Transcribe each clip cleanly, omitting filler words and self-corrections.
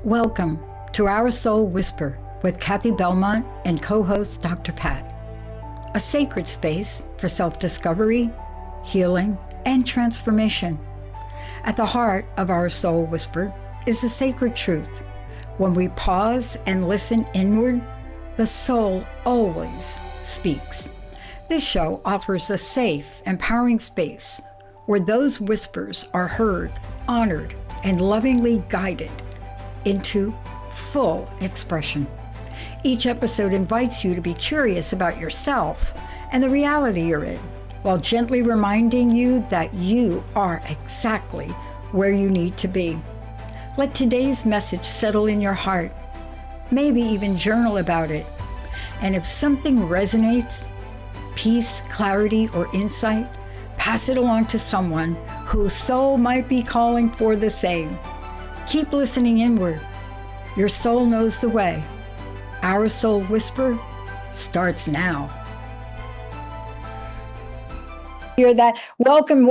Welcome to Our Soul Whisper with Cathi Belmont and co-host Dr. Pat, a sacred space for self-discovery, healing, and transformation. At the heart of Our Soul Whisper is a sacred truth. When we pause and listen inward, the soul always speaks. This show offers a safe, empowering space where those whispers are heard, honored, and lovingly guided into full expression. Each episode invites you to be curious about yourself and the reality you're in, while gently reminding you that you are exactly where you need to be. Let today's message settle in your heart. Maybe even journal about it. And if something resonates, peace, clarity, or insight, pass it along to someone whose soul might be calling for the same. Keep listening inward. Your soul knows the way. Our Soul Whisper starts now. Hear that? Welcome,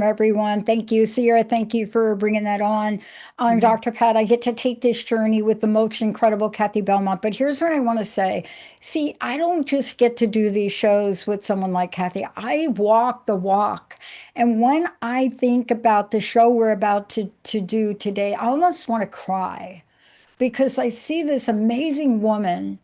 everyone. Thank you, Sierra. Thank you for bringing that on. I'm Dr. Pat. I get to take this journey with the most incredible Cathi Belmont. But here's what I want to say. See, I don't just get to do these shows with someone like Cathi. I walk the walk. And when I think about the show we're about to do today, I almost want to cry because I see this amazing woman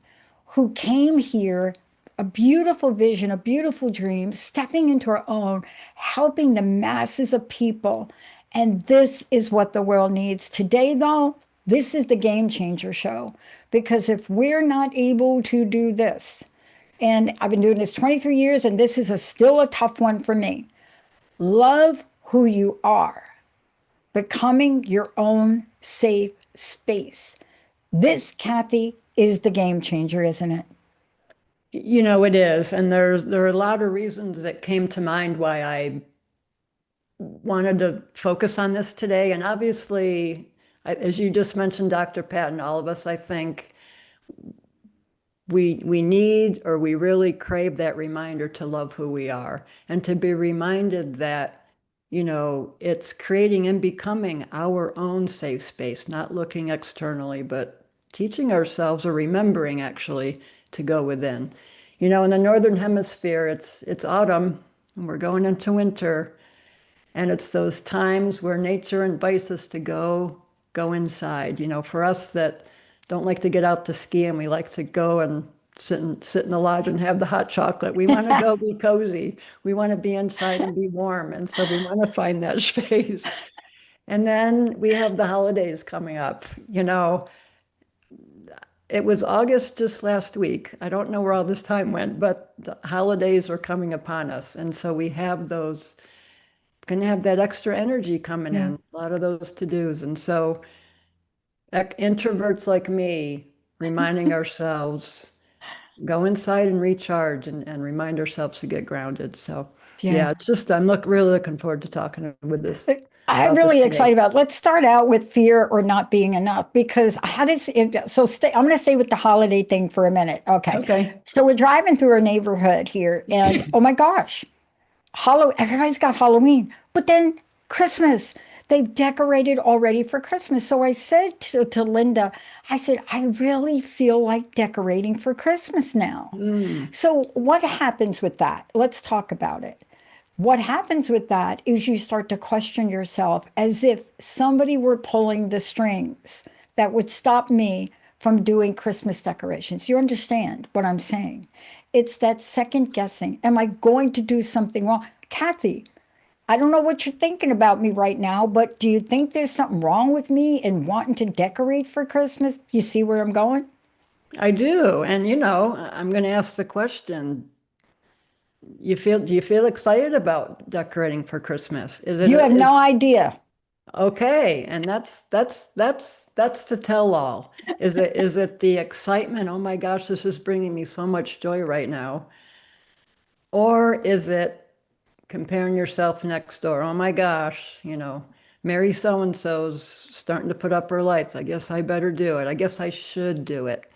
who came here, a beautiful vision, a beautiful dream, stepping into her own, helping the masses of people. And this is what the world needs. Today, though, this is the Game Changer show. Because if we're not able to do this, and I've been doing this 23 years, and this is still a tough one for me. Love who you are, becoming your own safe space. This, Cathi, is the game changer, isn't it? You know, it is. And there are a lot of reasons that came to mind why I wanted to focus on this today. And obviously, as you just mentioned, Dr. Pat, and all of us, I think we need, or we really crave, that reminder to love who we are and to be reminded that, you know, it's creating and becoming our own safe space, not looking externally, but teaching ourselves, or remembering actually, to go within. You know, in the Northern Hemisphere, it's autumn and we're going into winter. And it's those times where nature invites us to go inside. You know, for us that don't like to get out to ski and we like to go and sit in the lodge and have the hot chocolate, we want to go be cozy. We want to be inside and be warm. And so we want to find that space. And then we have the holidays coming up. You know, it was August just last week. I don't know where all this time went, but the holidays are coming upon us. And so we have those, going to have that extra energy coming in, a lot of those to-dos. And so introverts like me, reminding ourselves, go inside and recharge and remind ourselves to get grounded. So yeah, it's just, I'm really looking forward to talking with this. I'm really excited about it. Let's start out with fear or not being enough, because I'm going to stay with the holiday thing for a minute. Okay. So we're driving through our neighborhood here and oh my gosh, everybody's got Halloween, but then Christmas, they've decorated already for Christmas. So I said to Linda, I said, I really feel like decorating for Christmas now. So what happens with that? Let's talk about it. What happens with that is you start to question yourself as if somebody were pulling the strings that would stop me from doing Christmas decorations. You understand what I'm saying? It's that second guessing. Am I going to do something wrong? Cathi, I don't know what you're thinking about me right now, but do you think there's something wrong with me in wanting to decorate for Christmas? You see where I'm going? I do. And, you know, I'm going to ask the question. Do you feel excited about decorating for Christmas? You have no idea. Okay, and that's the tell all. Is it the excitement? Oh my gosh, this is bringing me so much joy right now. Or is it comparing yourself next door? Oh my gosh, you know, Mary so-and-so's starting to put up her lights. I guess I better do it. I guess I should do it.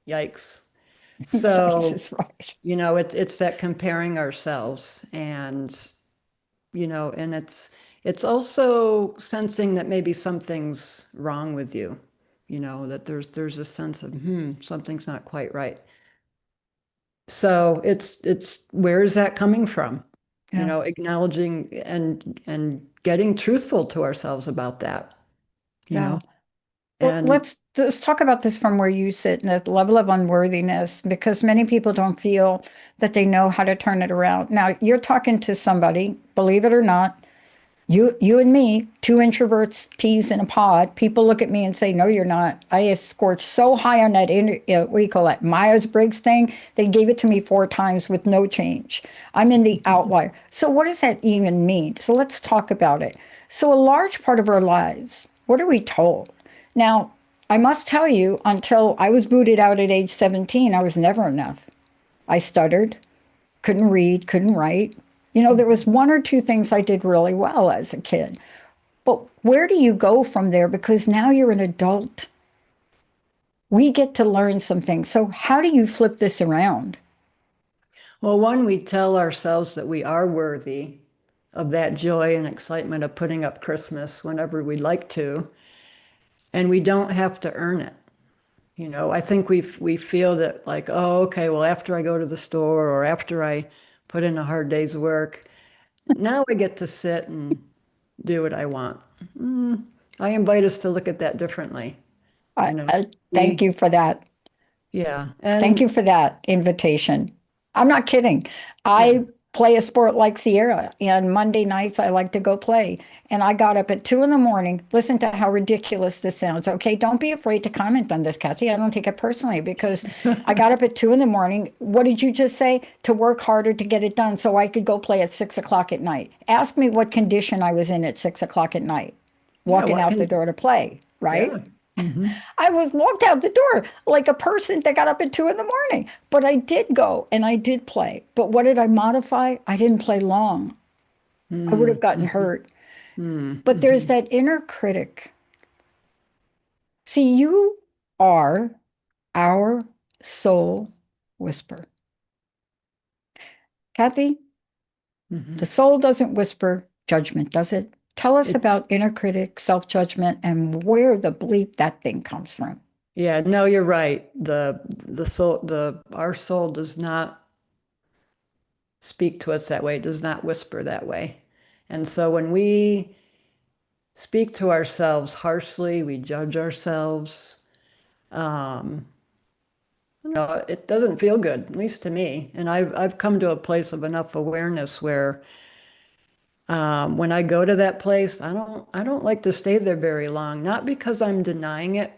Yikes. So, right. You know, it's that comparing ourselves, and, you know, and it's also sensing that maybe something's wrong with you. that there's a sense of, something's not quite right. So it's where is that coming from? Yeah. Acknowledging and getting truthful to ourselves about that, you Yeah. know, Well, and let's talk about this from where you sit and the level of unworthiness, because many people don't feel that they know how to turn it around. Now, you're talking to somebody, believe it or not, you and me, two introverts, peas in a pod. People look at me and say, "No, you're not." I have scored so high on that, what do you call that, Myers-Briggs thing? They gave it to me 4 times with no change. I'm in the outlier. So what does that even mean? So let's talk about it. So a large part of our lives, what are we told? Now, I must tell you, until I was booted out at age 17, I was never enough. I stuttered, couldn't read, couldn't write. There was 1 or 2 things I did really well as a kid. But where do you go from there? Because now you're an adult. We get to learn some things. So, how do you flip this around? well, one, we tell ourselves that we are worthy of that joy and excitement of putting up Christmas whenever we'd like to, and we don't have to earn it. I think we feel that, like, oh, okay, well, after I go to the store or after I put in a hard day's work, now I get to sit and do what I want. I invite us to look at that differently. I, You know, I thank we, you for that. yeah, Thank you and for that invitation. I'm not kidding. yeah, I play a sport like Sierra, and Monday nights I like to go play. And I got up at 2 in the morning. Listen to how ridiculous this sounds. Okay, don't be afraid to comment on this, Cathi. I don't take it personally because I got up at 2 in the morning. What did you just say? To work harder to get it done so I could go play at 6 o'clock at night. Ask me what condition I was in at 6 o'clock at night, yeah, walking what out the can, door to play, right? yeah. Hmm. I was walked out the door like a person that got up at 2 in the morning. But I did go and I did play. But what did I modify? I didn't play long. I would have gotten Mm-hmm. hurt. But there's Mm-hmm. that inner critic. See, you are our soul whisper. Cathi, Hmm. the soul doesn't whisper judgment, does it? Tell us It, about inner critic, self-judgment, and where the bleep that thing comes from. yeah, no, you're right. The soul, our soul does not speak to us that way. It does not whisper that way. And so when we speak to ourselves harshly, we judge ourselves. Um, it doesn't feel good, at least to me. And I've come to a place of enough awareness where when I go to that place, I don't like to stay there very long. Not because I'm denying it,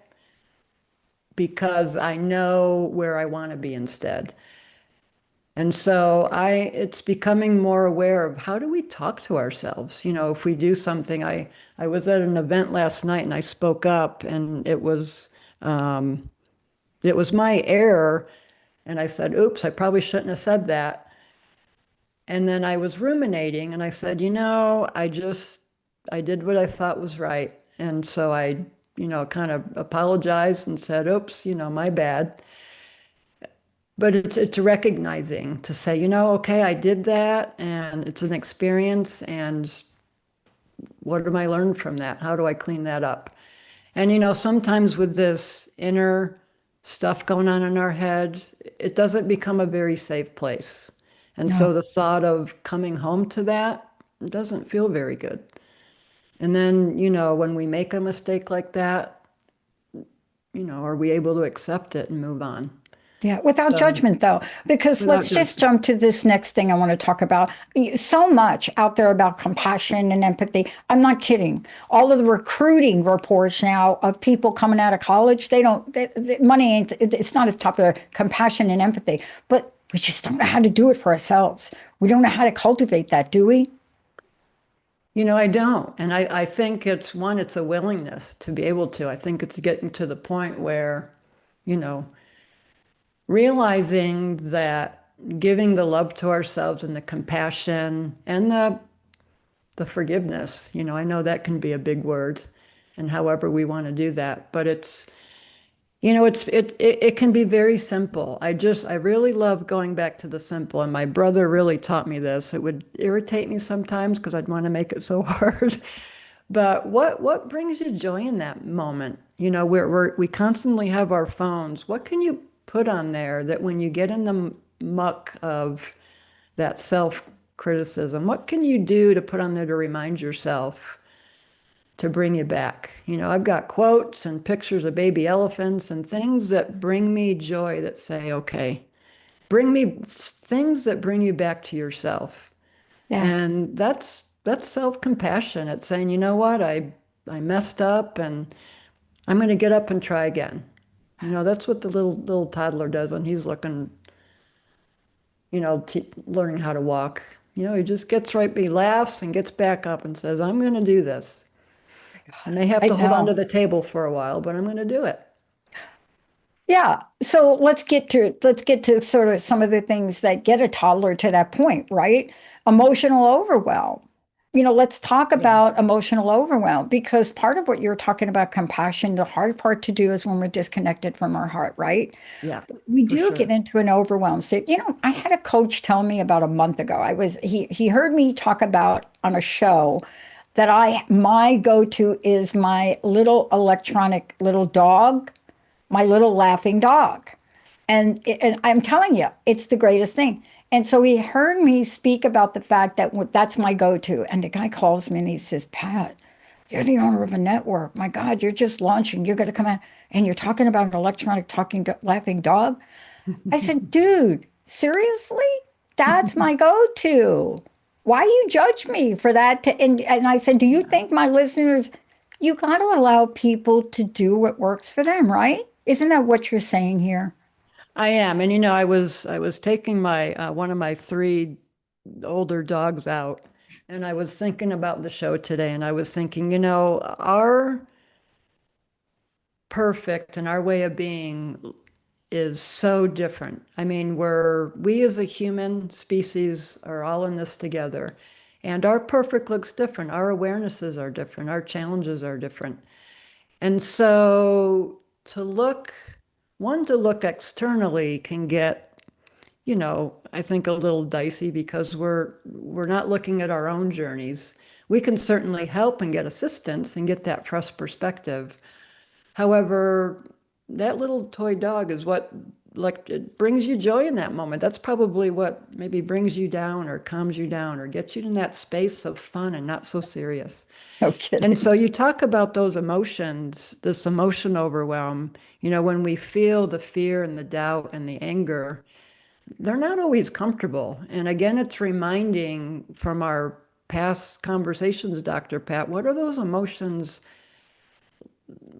because I know where I want to be instead. And so it's becoming more aware of how do we talk to ourselves? If we do something, I was at an event last night and I spoke up and it was my error. And I said, oops, I probably shouldn't have said that. And then I was ruminating and I said, I did what I thought was right. And so I, kind of apologized and said, oops, my bad. But it's recognizing to say, okay, I did that and it's an experience, and what am I learned from that? How do I clean that up? And sometimes with this inner stuff going on in our head, it doesn't become a very safe place. And so No. the thought of coming home to that doesn't feel very good. And then, when we make a mistake like that, are we able to accept it and move on? Yeah, without So judgment, though, because without let's just judgment. jump to this next thing I want to talk about. So much out there about compassion and empathy. I'm not kidding. All of the recruiting reports now of people coming out of college, money ain't, it's not as popular, compassion and empathy, but we just don't know how to do it for ourselves. We don't know how to cultivate that, do we? I don't. And I think it's a willingness to be able to. I think it's getting to the point where, you know, realizing that giving the love to ourselves and the compassion and the forgiveness, I know that can be a big word and however we want to do that, but it can be very simple. I really love going back to the simple, and my brother really taught me this. It would irritate me sometimes because I'd want to make it so hard. But what brings you joy in that moment? You know, we constantly have our phones. What can you put on there that when you get in the muck of that self-criticism, what can you do to put on there to remind yourself to bring you back? You know, I've got quotes and pictures of baby elephants and things that bring me joy that say, okay, bring me things that bring you back to yourself. Yeah. And that's self-compassion. It's saying, you know what, I messed up and I'm going to get up and try again. You know, that's what the little toddler does when he's looking, you know, learning how to walk. You know, he just gets right, he laughs and gets back up and says, I'm going to do this. I may have I to hold on to know. the table for a while, but I'm going to do it. Yeah. So let's get to sort of some of the things that get a toddler to that point, right? Emotional overwhelm. Let's talk Yeah. about emotional overwhelm because part of what you're talking about compassion, the hard part to do is when we're disconnected from our heart, right? Yeah, We for do get sure. into an overwhelm state. I had a coach tell me about a month ago. He heard me talk about on a show that my go-to is my little electronic little dog, my little laughing dog. And I'm telling you, it's the greatest thing. And so he heard me speak about the fact that that's my go-to. And the guy calls me and he says, Pat, you're the owner of a network. My God, you're just launching. You're going to come out and you're talking about an electronic talking, laughing dog. I said, dude, seriously? That's my go-to. Why you judge me for that? And I said, do you think my listeners, you got to allow people to do what works for them, right? Isn't that what you're saying here? I am. And you know, I was taking my one of my three older dogs out, and I was thinking about the show today, and I was thinking, you know, our perfect and our way of being is so different. I mean, we as a human species are all in this together, and our perfect looks different. Our awarenesses are different. Our challenges are different. And so to look externally can get, you know, I think a little dicey because we're not looking at our own journeys. We can certainly help and get assistance and get that fresh perspective. However, that little toy dog is what, like, it brings you joy in that moment. That's probably what maybe brings you down or calms you down or gets you in that space of fun and not so serious. No And so kidding. you talk about those emotions, this emotion overwhelm, you know, when we feel the fear and the doubt and the anger, they're not always comfortable. And again, it's reminding from our past conversations, Dr. Pat, what are those emotions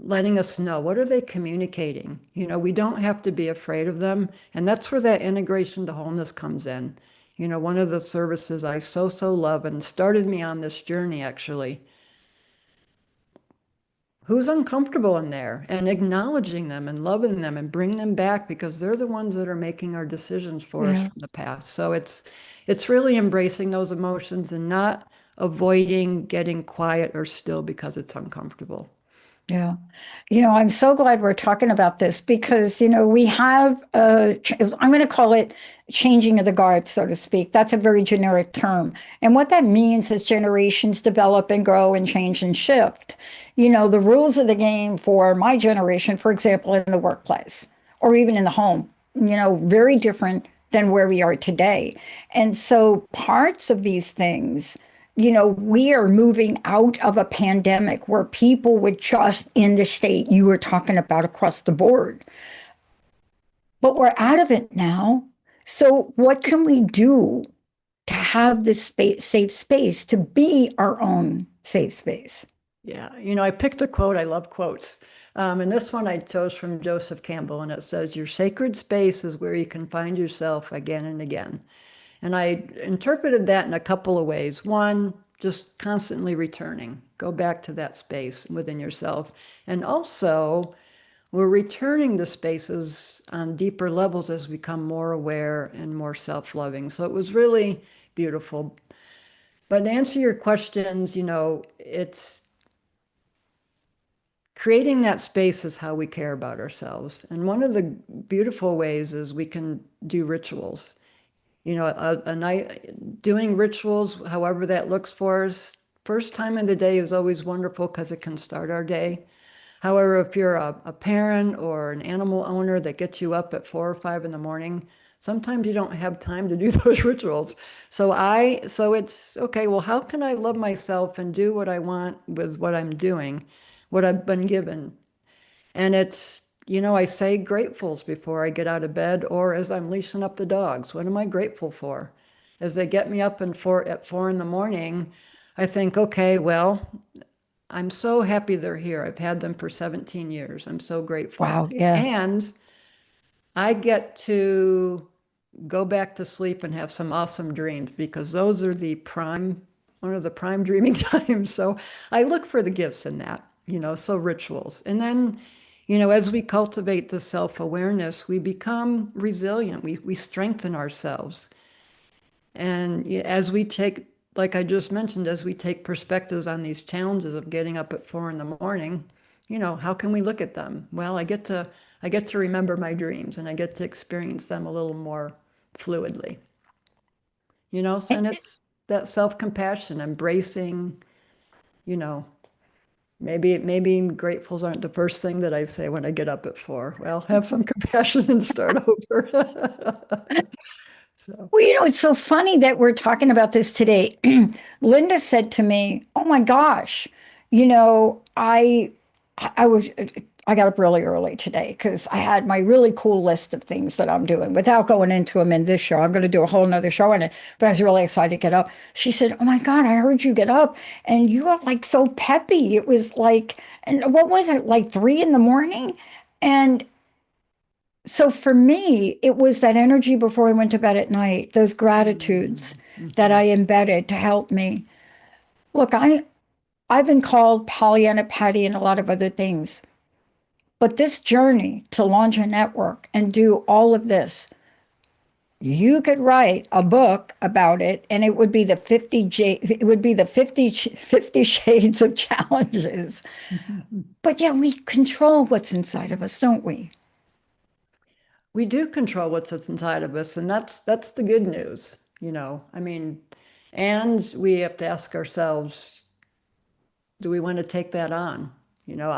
letting us know? What are they communicating? You know, we don't have to be afraid of them. And that's where that integration to wholeness comes in. You know, one of the services I so love and started me on this journey actually, who's uncomfortable in there, and acknowledging them and loving them and bring them back because they're the ones that are making our decisions for us Yeah. from the past. So it's really embracing those emotions and not avoiding getting quiet or still because it's uncomfortable. Yeah. I'm so glad we're talking about this because, we have, I'm going to call it changing of the guard, so to speak. That's a very generic term. And what that means is generations develop and grow and change and shift. The rules of the game for my generation, for example, in the workplace or even in the home, very different than where we are today. And so parts of these things, we are moving out of a pandemic where people were just in the state you were talking about across the board. But we're out of it now. So, what can we do to have this safe space, to be our own safe space? Yeah, you know, I picked a quote. I love quotes. And this one I chose from Joseph Campbell, and it says, your sacred space is where you can find yourself again and again. And I interpreted that in a couple of ways. One, just constantly returning, go back to that space within yourself. And also, we're returning to spaces on deeper levels as we become more aware and more self-loving. So it was really beautiful. But to answer your questions, you know, it's creating that space is how we care about ourselves. And one of the beautiful ways is we can do rituals. You know, a night doing rituals, however that looks for us, first time of the day is always wonderful because it can start our day. However, if you're a parent or an animal owner that gets you up at 4 or 5 in the morning, sometimes you don't have time to do those rituals. So it's okay, well, how can I love myself and do what I want with what I'm doing, what I've been given? And I say gratefuls before I get out of bed or as I'm leashing up the dogs. What am I grateful for? As they get me up at 4 in the morning, I think, okay, well, I'm so happy they're here. I've had them for 17 years. I'm so grateful. Wow. Yeah. And I get to go back to sleep and have some awesome dreams because those are one of the prime dreaming times. So I look for the gifts in that, so rituals. And then, as we cultivate the self-awareness, we become resilient. We strengthen ourselves. And as we take, like I just mentioned, as we take perspectives on these challenges of getting up at 4 in the morning, how can we look at them? Well, I get to remember my dreams and I get to experience them a little more fluidly. And it's that self-compassion, embracing, you know, maybe gratefuls aren't the first thing that I say when I get up at 4. Well, have some compassion and start over. So. Well, it's so funny that we're talking about this today. Linda said to me, "Oh my gosh, I got up really early today because I had my really cool list of things that I'm doing without going into them in this show. I'm going to do a whole nother show on it, but I was really excited to get up." She said, "Oh my God, I heard you get up and you are like so peppy." It was like, and what was it, like 3 in the morning? And so for me, it was that energy before I went to bed at night, those gratitudes that Mhm. I embedded to help me. Look, I've been called Pollyanna Patty and a lot of other things, but this journey to launch a network and do all of this, you could write a book about it and it would be the 50 shades of challenges. But yeah, we control what's inside of us, don't we? We do control what's inside of us, and that's the good news. I mean, and we have to ask ourselves, do we want to take that on? You know,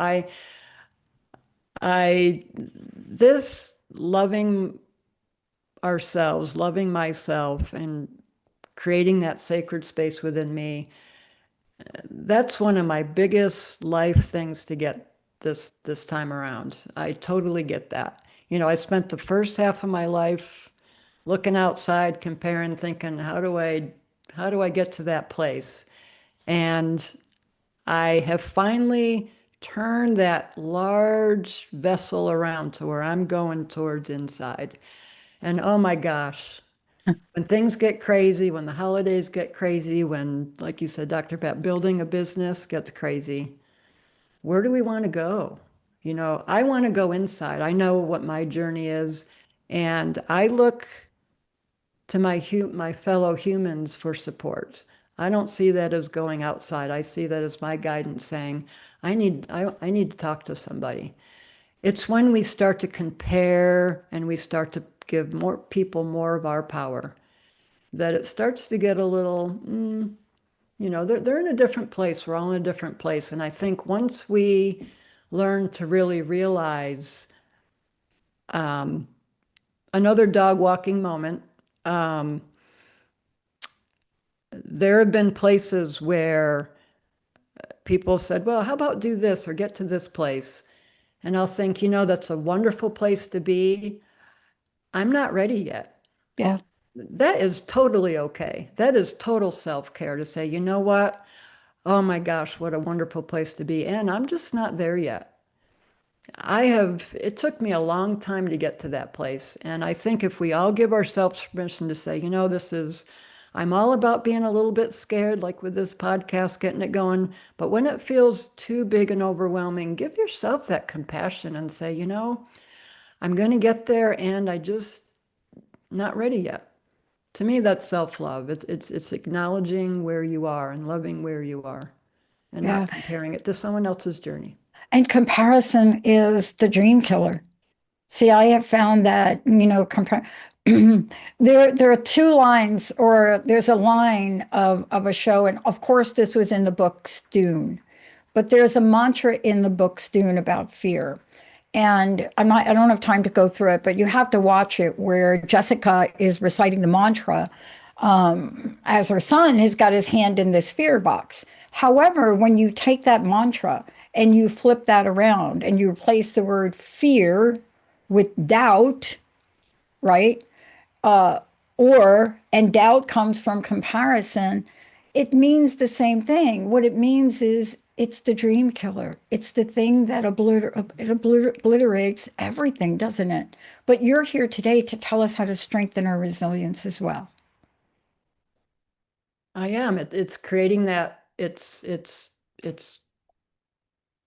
this loving ourselves, loving myself, and creating that sacred space within me, that's one of my biggest life things to get this time around. I totally get that. I spent the first half of my life looking outside, comparing, thinking, how do I get to that place? And I have finally turned that large vessel around to where I'm going towards inside. And oh my gosh, when things get crazy, when the holidays get crazy, when, like you said, Dr. Pat, building a business gets crazy, where do we want to go? I want to go inside. I know what my journey is, and I look to my fellow humans for support. I don't see that as going outside. I see that as my guidance saying, I need to talk to somebody. It's when we start to compare and we start to give more people more of our power that it starts to get a little, they're in a different place. We're all in a different place. And I think once we learn to really realize another dog walking moment, um, there have been places where people said, well, how about do this or get to this place? And I'll think, that's a wonderful place to be. I'm not ready yet. Yeah. That is totally okay. That is total self-care to say, you know what? Oh my gosh, what a wonderful place to be. And I'm just not there yet. It took me a long time to get to that place. And I think if we all give ourselves permission to say, I'm all about being a little bit scared, like with this podcast, getting it going. But when it feels too big and overwhelming, give yourself that compassion and say, I'm going to get there and I just not ready yet. To me, that's self-love. It's acknowledging where you are and loving where you are and Yeah. not comparing it to someone else's journey. And comparison is the dream killer. See, I have found that, There are two lines, or there's a line of a show, and of course this was in the book Dune, but there's a mantra in the book Dune about fear. And I don't have time to go through it, but you have to watch it where Jessica is reciting the mantra as her son has got his hand in this fear box. However, when you take that mantra and you flip that around and you replace the word fear with doubt, right? And doubt comes from comparison, it means the same thing. What it means is it's the dream killer. It's the thing that obliterates everything, doesn't it? But you're here today to tell us how to strengthen our resilience as well. I am. It's creating that. It's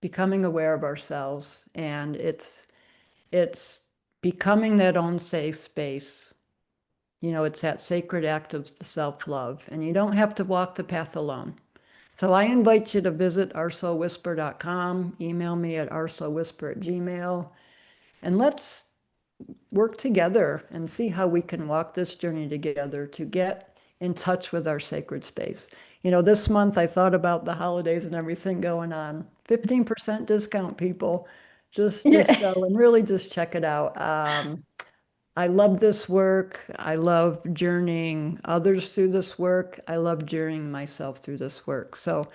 becoming aware of ourselves, and it's becoming that own safe space. It's that sacred act of self-love, and you don't have to walk the path alone. So I invite you to visit OurSoulWhisper.com, email me at OurSoulWhisper@gmail, and let's work together and see how we can walk this journey together to get in touch with our sacred space. This month I thought about the holidays and everything going on. 15% discount, people. Just go and really just check it out. I love this work. I love journeying others through this work. I love journeying myself through this work. So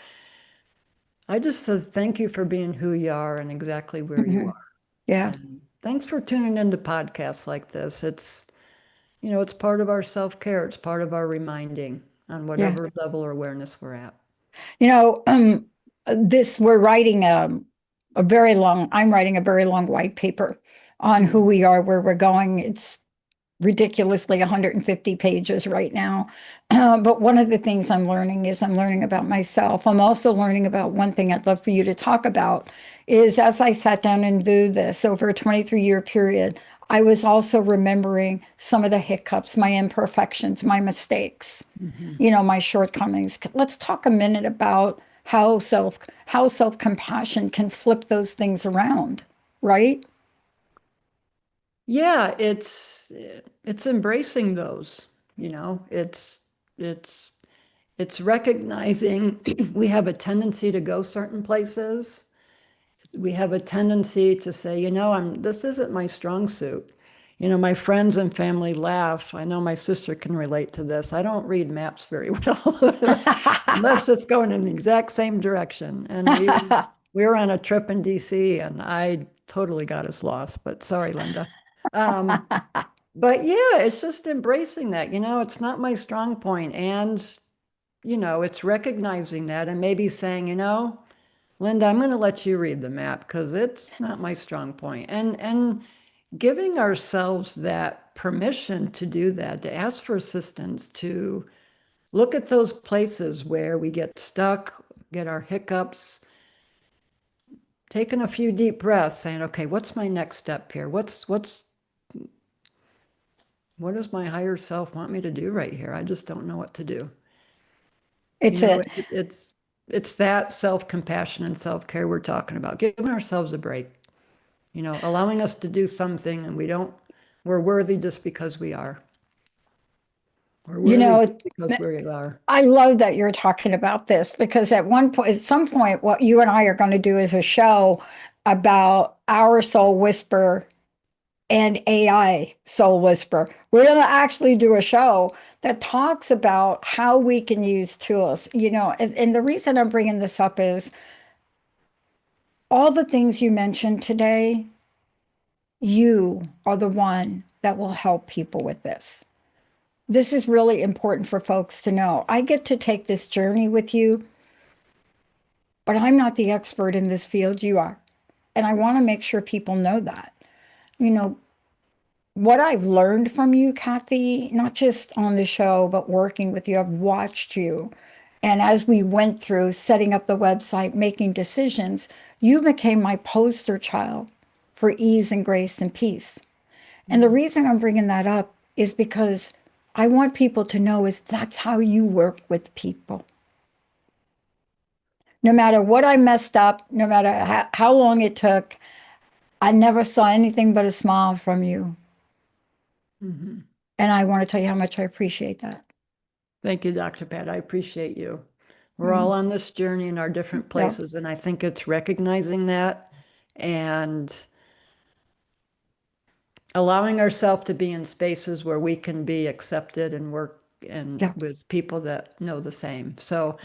I just says thank you for being who you are and exactly where you are. Yeah. And thanks for tuning into podcasts like this. It's part of our self-care. It's part of our reminding on Yeah. whatever level of awareness we're at. You know, we're writing I'm writing a very long white paper on who we are, where we're going. It's ridiculously 150 pages right now. But one of the things I'm learning is I'm learning about myself. I'm also learning about one thing I'd love for you to talk about is as I sat down and do this over a 23-year period, I was also remembering some of the hiccups, my imperfections, my mistakes, my shortcomings. Let's talk a minute about how self-compassion can flip those things around, right? Yeah, it's embracing those, it's recognizing we have a tendency to go certain places. We have a tendency to say, this isn't my strong suit. My friends and family laugh. I know my sister can relate to this. I don't read maps very well unless it's going in the exact same direction. And we were on a trip in DC and I totally got us lost, but sorry, Linda. But yeah, it's just embracing that, it's not my strong point. And, it's recognizing that and maybe saying, Linda, I'm going to let you read the map because it's not my strong point. And giving ourselves that permission to do that, to ask for assistance, to look at those places where we get stuck, get our hiccups, taking a few deep breaths, saying, okay, what's my next step here? What does my higher self want me to do right here? I just don't know what to do. It's it. It's that self-compassion and self-care we're talking about, giving ourselves a break, allowing us to do something and we're worthy just because we are. We're worthy just because we are. I love that you're talking about this because at some point, what you and I are going to do is a show about our soul whisper and AI soul whisper. We're going to actually do a show that talks about how we can use tools, and the reason I'm bringing this up is all the things you mentioned today, you are the one that will help people with this. This is really important for folks to know. I get to take this journey with you, but I'm not the expert in this field. You are. And I want to make sure people know that. What I've learned from you, Cathi, not just on the show, but working with you, I've watched you. And as we went through setting up the website, making decisions, you became my poster child for ease and grace and peace. And the reason I'm bringing that up is because I want people to know is that's how you work with people. No matter what I messed up, no matter how long it took, I never saw anything but a smile from you. And I want to tell you how much I appreciate that. Thank you, Dr. Pat. I appreciate you. We're all on this journey in our different places, and I think it's recognizing that and allowing ourselves to be in spaces where we can be accepted and work with people that know the same. So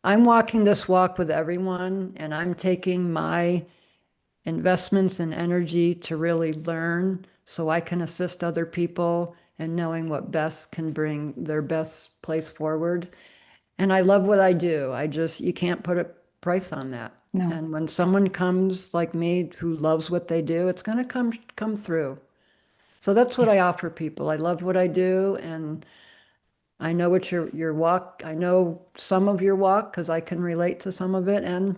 I'm walking this walk with everyone, and I'm taking my investments and energy to really learn so I can assist other people and knowing what best can bring their best place forward. And I love what I do. You can't put a price on that. No. And when someone comes like me who loves what they do, it's going to come through. So that's what I offer people. I love what I do, and I know what your walk. I know some of your walk because I can relate to some of it, and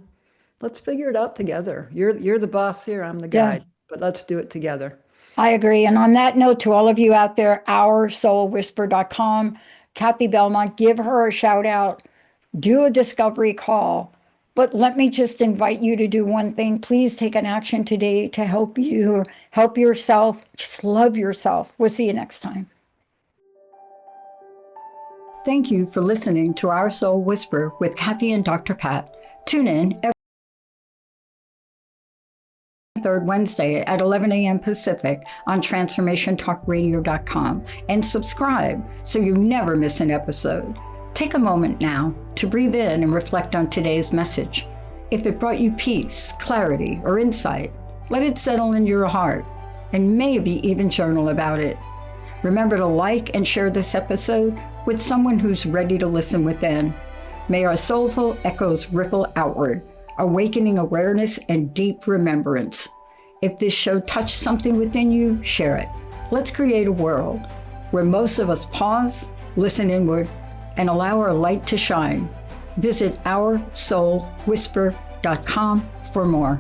let's figure it out together. You're the boss here. I'm the guide, but let's do it together. I agree. And on that note, to all of you out there, OurSoulWhisper.com, Cathi Belmont, give her a shout out, do a discovery call. But let me just invite you to do one thing. Please take an action today to help you, help yourself, just love yourself. We'll see you next time. Thank you for listening to Our Soul Whisper with Cathi and Dr. Pat. Tune in every third Wednesday at 11 a.m. Pacific on transformationtalkradio.com and subscribe so you never miss an episode. Take a moment now to breathe in and reflect on today's message. If it brought you peace, clarity, or insight, let it settle in your heart and maybe even journal about it. Remember to like and share this episode with someone who's ready to listen within. May our soulful echoes ripple outward, awakening awareness and deep remembrance. If this show touched something within you, share it. Let's create a world where most of us pause, listen inward, and allow our light to shine. Visit OurSoulWhisper.com for more.